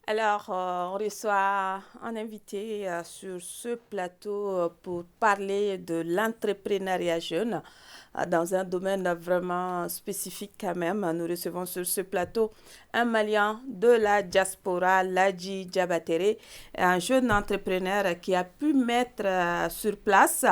Alors, on reçoit un invité sur ce plateau pour parler de l'entrepreneuriat jeune dans un domaine vraiment spécifique quand même. Nous recevons sur ce plateau un Malien de la diaspora, Ladji Diabatere, un jeune entrepreneur qui a pu mettre sur place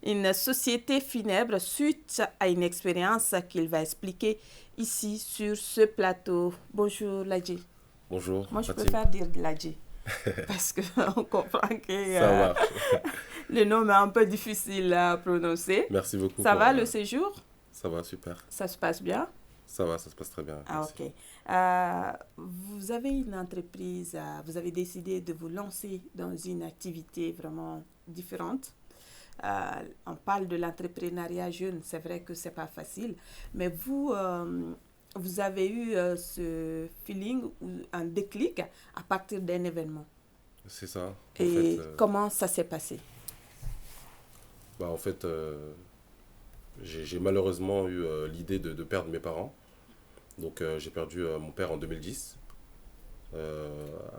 une société funèbre suite à une expérience qu'il va expliquer ici sur ce plateau. Bonjour Ladji. Bonjour, Moi, je Fatim. préfère dire Ladji parce qu'on comprend que Ça marche. le nom est un peu difficile à prononcer. Merci beaucoup Ça pour... va le séjour? Ça va, super. Ça se passe bien? Ça va, ça se passe très bien, Ah, merci. ok. Vous avez une entreprise, vous avez décidé de vous lancer dans une activité vraiment différente. On parle de l'entrepreneuriat jeune, c'est vrai que c'est pas facile, mais vous avez eu ce feeling ou un déclic à partir d'un événement. C'est ça. En fait, Et comment ça s'est passé? j'ai malheureusement eu l'idée de perdre mes parents. Donc j'ai perdu mon père en 2010.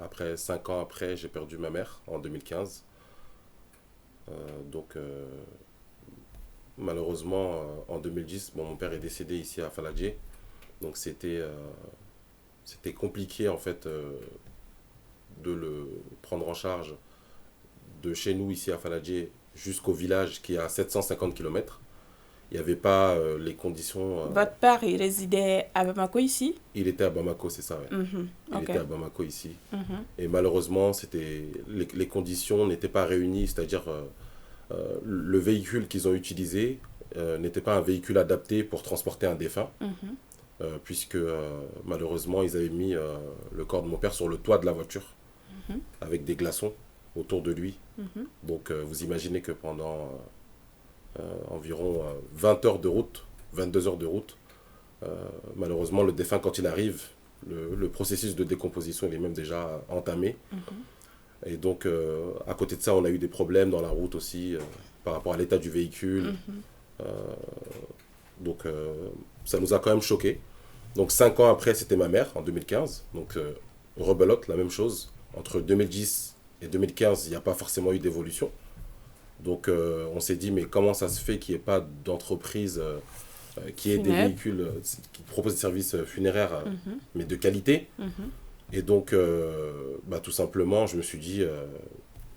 Après 5 ans après, j'ai perdu ma mère en 2015. Donc malheureusement, en 2010, bon, mon père est décédé ici à Faladje. Donc c'était compliqué en fait de le prendre en charge de chez nous ici à Faladje jusqu'au village qui est à 750 km. Il n'y avait pas les conditions. Votre père, il résidait à Bamako ici? Il était à Bamako, c'est ça, ouais. Mhm. Il Ok. était à Bamako ici. Mhm. Et malheureusement, les conditions n'étaient pas réunies, c'est-à-dire le véhicule qu'ils ont utilisé n'était pas un véhicule adapté pour transporter un défunt, Mhm. puisque malheureusement, ils avaient mis le corps de mon père sur le toit de la voiture, Mhm. avec des glaçons autour de lui. Mhm. Donc vous imaginez que pendant environ 20 heures de route, 22 heures de route, euh, malheureusement, le défunt, quand il arrive, le processus de décomposition il est même déjà entamé. Mhm. Et donc, à côté de ça, on a eu des problèmes dans la route aussi par rapport à l'état du véhicule. Mhm. Euh, donc, ça nous a quand même choqués. Donc, 5 ans après, c'était ma mère, en 2015. Donc, rebelote, la même chose. Entre 2010 et 2015, il n'y a pas forcément eu d'évolution. Donc, on s'est dit, mais comment ça se fait qu'il n'y ait pas d'entreprise qui ait des Funèbre. véhicules qui proposent des services funéraires, Mhm. mais de qualité. Mhm. Et donc, tout simplement, je me suis dit,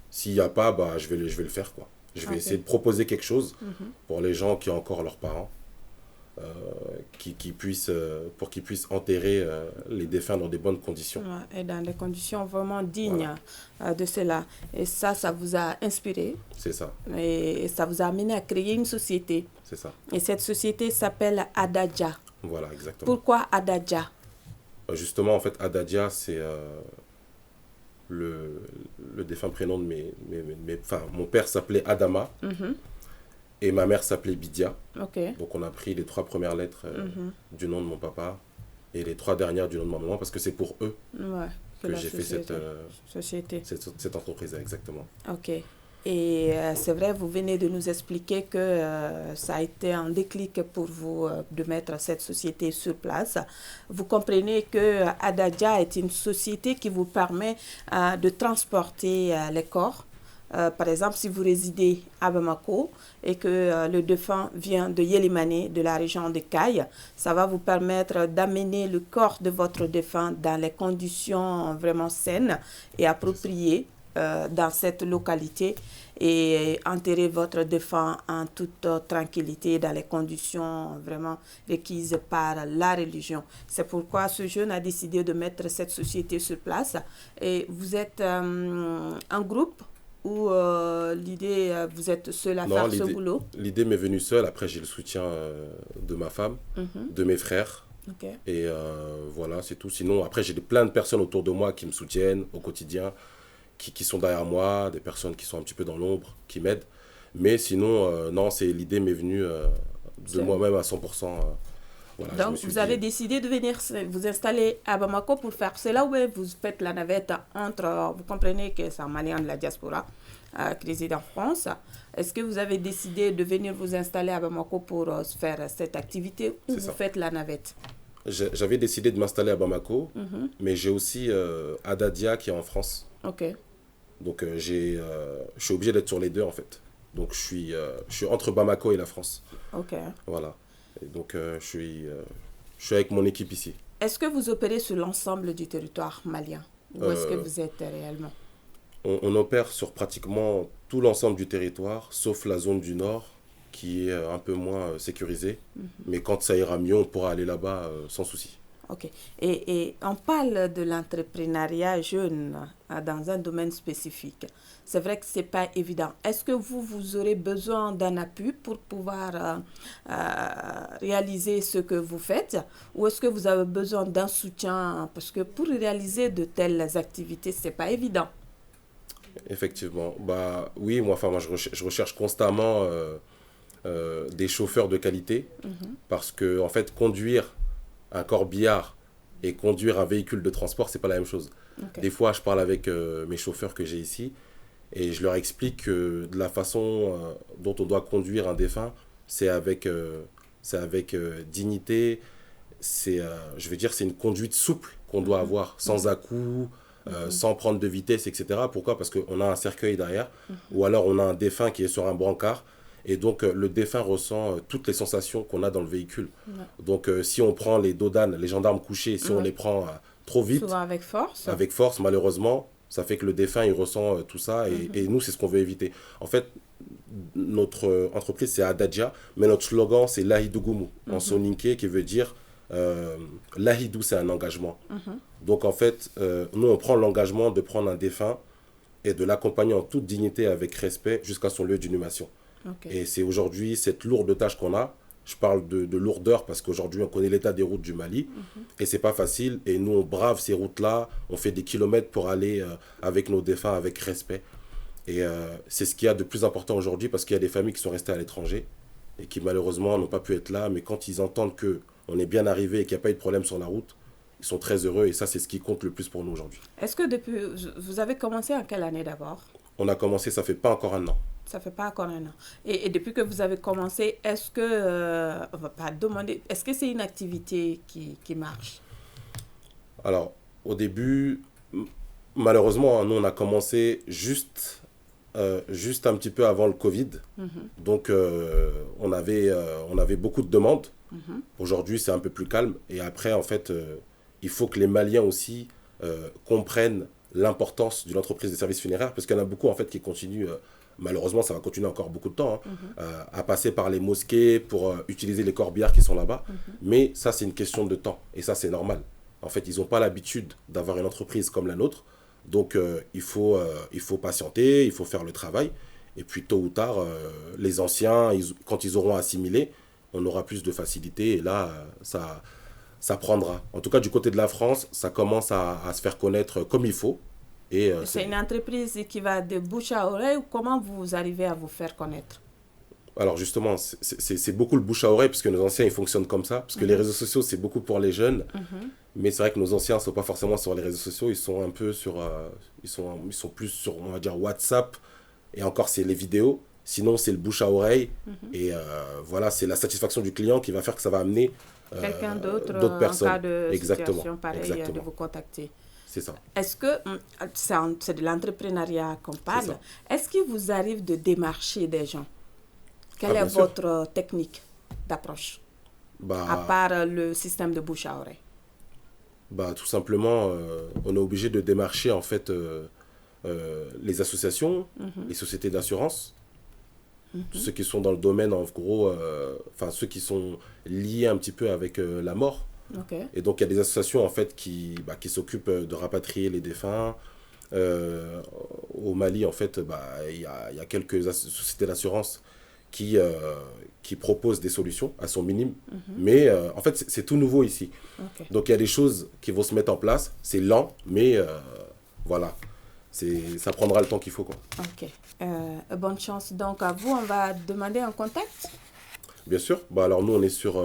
s'il n'y a pas, je vais le faire, quoi. Je vais essayer Ok. de proposer quelque chose Mhm. pour les gens qui ont encore leurs parents, pour qu'ils puissent enterrer les défunts dans des bonnes conditions. Ouais, et dans des conditions vraiment Voilà, dignes de cela. Et ça vous a inspiré c'est ça, et ça vous a amené à créer une société. c'est ça. Et cette société s'appelle Adadja. Voilà, exactement. Pourquoi Adadja? Justement, en fait, Adadia, c'est le, le défunt prénom de enfin, mon père s'appelait Adama Mhm. et ma mère s'appelait Bidia. Ok. Donc on a pris les 3 premières lettres Mhm. du nom de mon papa et les 3 dernières du nom de ma maman parce que c'est pour eux Ouais, que que la j'ai fait société. Société. cette entreprise, exactement. Ok. Et c'est vrai, vous venez de nous expliquer que ça a été un déclic pour vous de mettre cette société sur place. Vous comprenez que Adadja est une société qui vous permet de transporter les corps. Par exemple, si vous résidez à Bamako et que le défunt vient de Yélimane, de la région de Caille, ça va vous permettre d'amener le corps de votre défunt dans les conditions vraiment saines et C'est ça. appropriées dans cette localité et enterrer votre défunt en toute tranquillité dans les conditions vraiment requises par la religion. C'est pourquoi ce jeune a décidé de mettre cette société sur place. Et vous êtes un groupe ou l'idée, vous êtes seul à Non, faire ce boulot? l'idée m'est venue seule. Après, j'ai le soutien de ma femme, Mhm. de mes frères. Ok. Et voilà, c'est tout. Sinon, après, j'ai plein de personnes autour de moi qui me soutiennent au quotidien, qui sont derrière moi, des personnes qui sont un petit peu dans l'ombre, qui m'aident. Mais sinon, non, l'idée m'est venue de C'est- moi-même à 100%. Voilà, je me Donc, suis vous dit, avez décidé de venir vous installer à Bamako pour faire cela ou bien vous faites la navette entre, vous comprenez que c'est un Malien de la diaspora qui réside en France. Est-ce que vous avez décidé de venir vous installer à Bamako pour faire cette activité ou c'est vous ça. faites la navette? J'avais décidé de m'installer à Bamako, Mhm. mais j'ai aussi Adadia qui est en France. Ok, Donc je suis obligé d'être sur les deux en fait. Donc je suis entre Bamako et la France. ok. Voilà. Et donc je suis avec mon équipe ici. Est-ce que vous opérez sur l'ensemble du territoire malien? Où est-ce que Euh, vous êtes réellement? on opère sur pratiquement tout l'ensemble du territoire, sauf la zone du nord, qui est un peu moins sécurisée. Mais quand ça ira mieux, on pourra aller là-bas sans souci. Ok. Et on parle de l'entrepreneuriat jeune dans un domaine spécifique. C'est vrai que ce n'est pas évident. Est-ce que vous aurez besoin d'un appui pour pouvoir réaliser ce que vous faites? Ou est-ce que vous avez besoin d'un soutien? Parce que pour réaliser de telles activités, ce n'est pas évident. Effectivement. Bah oui, moi je recherche constamment des chauffeurs de qualité Mhm. parce que en fait conduire un corbillard et conduire un véhicule de transport, c'est pas la même chose. Ok. Des fois, je parle avec mes chauffeurs que j'ai ici et je leur explique que de la façon dont on doit conduire un défunt, c'est avec dignité, je veux dire, c'est une conduite souple qu'on doit Mhm. avoir, sans à-coups, Mhm. sans prendre de vitesse, etc. Pourquoi? Parce qu'on a un cercueil derrière, ou alors on a un défunt qui est sur un brancard, et donc le défunt ressent toutes les sensations qu'on a dans le véhicule. Ouais. Donc si on prend les dodanes, les gendarmes couchés, si on Ouais. les prend trop vite, Souvent avec force. avec force, malheureusement, ça fait que le défunt, il ressent tout ça, et nous, c'est ce qu'on veut éviter. En fait, notre entreprise, c'est Adadja, mais notre slogan, c'est Lahidugumu, en soninké, qui veut dire Lahidou, c'est un engagement. Mhm. Donc, en fait, nous, on prend l'engagement de prendre un défunt et de l'accompagner en toute dignité, avec respect, jusqu'à son lieu d'inhumation. Ok. Et c'est aujourd'hui cette lourde tâche qu'on a. Je parle de lourdeur parce qu'aujourd'hui, on connaît l'état des routes du Mali. Et c'est pas facile. Et nous, on brave ces routes-là. On fait des kilomètres pour aller avec nos défunts, avec respect. Et c'est ce qu'il y a de plus important aujourd'hui parce qu'il y a des familles qui sont restées à l'étranger et qui malheureusement n'ont pas pu être là. Mais quand ils entendent que on est bien arrivé et qu'il n'y a pas eu de problème sur la route, ils sont très heureux. Et ça, c'est ce qui compte le plus pour nous aujourd'hui. Est-ce que depuis, vous avez commencé en quelle année d'abord? On a commencé, ça fait pas encore un an. Ça fait pas encore un an. Et depuis que vous avez commencé, est-ce que, on va pas demander, est-ce que c'est une activité qui marche? Alors, au début, malheureusement, nous, on a commencé juste un petit peu avant le Covid. Mhm. Donc, on avait beaucoup de demandes. Mhm. Aujourd'hui, c'est un peu plus calme. Et après, en fait, il faut que les Maliens aussi comprennent l'importance d'une entreprise de services funéraires. Parce qu'il y en a beaucoup, en fait, qui continuent, malheureusement, ça va continuer encore beaucoup de temps, hein, à passer par les mosquées pour utiliser les corbillards qui sont là-bas. Mais ça, c'est une question de temps. Et ça, c'est normal. En fait, ils n'ont pas l'habitude d'avoir une entreprise comme la nôtre. Donc, il faut patienter, il faut faire le travail. Et puis, tôt ou tard, les anciens, quand ils auront assimilé, on aura plus de facilité. Et là, ça prendra. En tout cas, du côté de la France, ça commence à se faire connaître comme il faut. Et C'est une entreprise qui va de bouche à oreille ou comment vous arrivez à vous faire connaître? alors justement, c'est beaucoup le bouche à oreille parce que nos anciens, ils fonctionnent comme ça. Parce que les réseaux sociaux, c'est beaucoup pour les jeunes. Mais c'est vrai que nos anciens ne sont pas forcément sur les réseaux sociaux. Ils sont un peu sur... ils sont plus sur, on va dire, WhatsApp. Et encore, c'est les vidéos. Sinon, c'est le bouche à oreille. Et voilà, c'est la satisfaction du client qui va faire que ça va amener Quelqu'un d'autre, d'autres en personnes. cas de Exactement. situation pareille, de Exactement. vous contacter. C'est ça. Est-ce que, c'est de l'entrepreneuriat qu'on parle, ça. est-ce qu'il vous arrive de démarcher des gens? Quelle Ah, est bien sûr. votre technique d'approche, à Bah, part le système de bouche à oreille? bah, tout simplement, on est obligé de démarcher en fait les associations, les sociétés d'assurance, ceux qui sont dans le domaine en gros, enfin ceux qui sont liés un petit peu avec la mort. Ok. Et donc il y a des associations en fait qui s'occupent de rapatrier les défunts. Au Mali en fait, il y a quelques sociétés d'assurance qui proposent des solutions à son minime. Mais en fait c'est tout nouveau ici. Ok. Donc il y a des choses qui vont se mettre en place. C'est lent, mais voilà. Ça prendra le temps qu'il faut, quoi. Ok. Bonne chance donc à vous. On va demander un contact. Bien sûr. Bah, alors nous, on est sur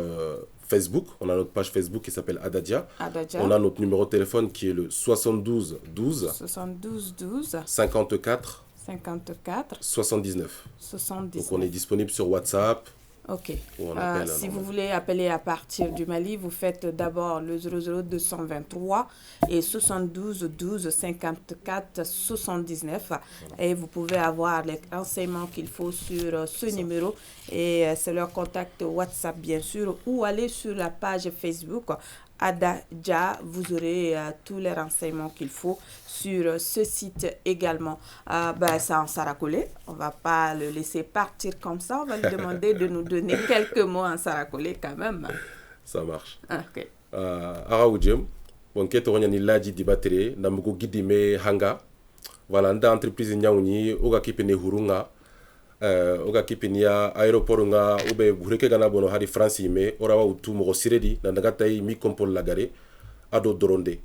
Facebook. On a notre page Facebook qui s'appelle Adadia. Adadja. On a notre numéro de téléphone qui est le 72 12 72 12 54 54 79. 79. Donc on est disponible sur WhatsApp, Ok. Ou on appelle Si vous normal. voulez appeler à partir du Mali, vous faites d'abord le 00223 et 72 12 54 79 Voilà, et vous pouvez avoir les renseignements qu'il faut sur ce c'est ça. numéro et c'est leur contact WhatsApp bien sûr ou aller sur la page Facebook Adadja, vous aurez tous les renseignements qu'il faut sur ce site également. Ben, c'est en saracolé. On va pas le laisser partir comme ça. On va lui demander de nous donner quelques mots en saracolé quand même. Ça marche. Ok. Ara ujem, bon keto ni laji di batterie, na mugo gidi me hanga. Voilà, nda entreprise nyawni oga kipene hurunga. Oga kipini ya aéroport nga ube bureke gana bono hari France me orawa utu mo siredi na daga tay mi kompol lagare ado doronde.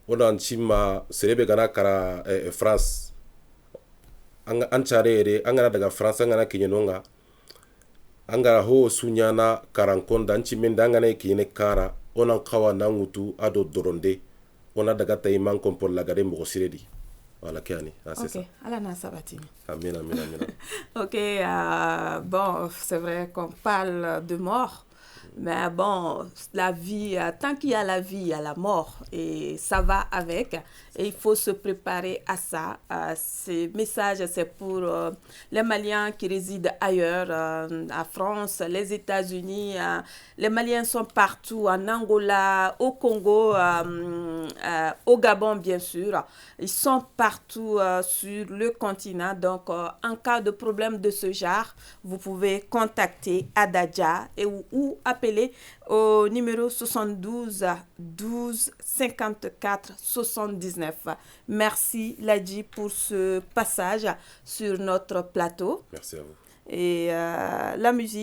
Ona nchima serebe gana kara France anga anchare ere anga daga France anga na kinyenonga anga ho sunyana karankonda nchimenda anga na kine kara ona kawa na ngutu ado doronde ona daga tay man kompol lagare mo siredi. Voilà, Kéani. Ah, c'est ça. Ok, Alana Sabatini. Amen, amen, amen. Ok, bon, c'est vrai qu'on parle de mort, mais bon, la vie, tant qu'il y a la vie, il y a la mort, et ça va avec, et il faut se préparer à ça. Ce message, c'est pour les Maliens qui résident ailleurs, en France, les États-Unis, les Maliens sont partout, en Angola, au Congo, au Gabon, bien sûr. Ils sont partout sur le continent. Donc, en cas de problème de ce genre, vous pouvez contacter Adadja ou appeler au numéro 72 12 54 79. Merci Ladji pour ce passage sur notre plateau. Merci à vous. Et la musique.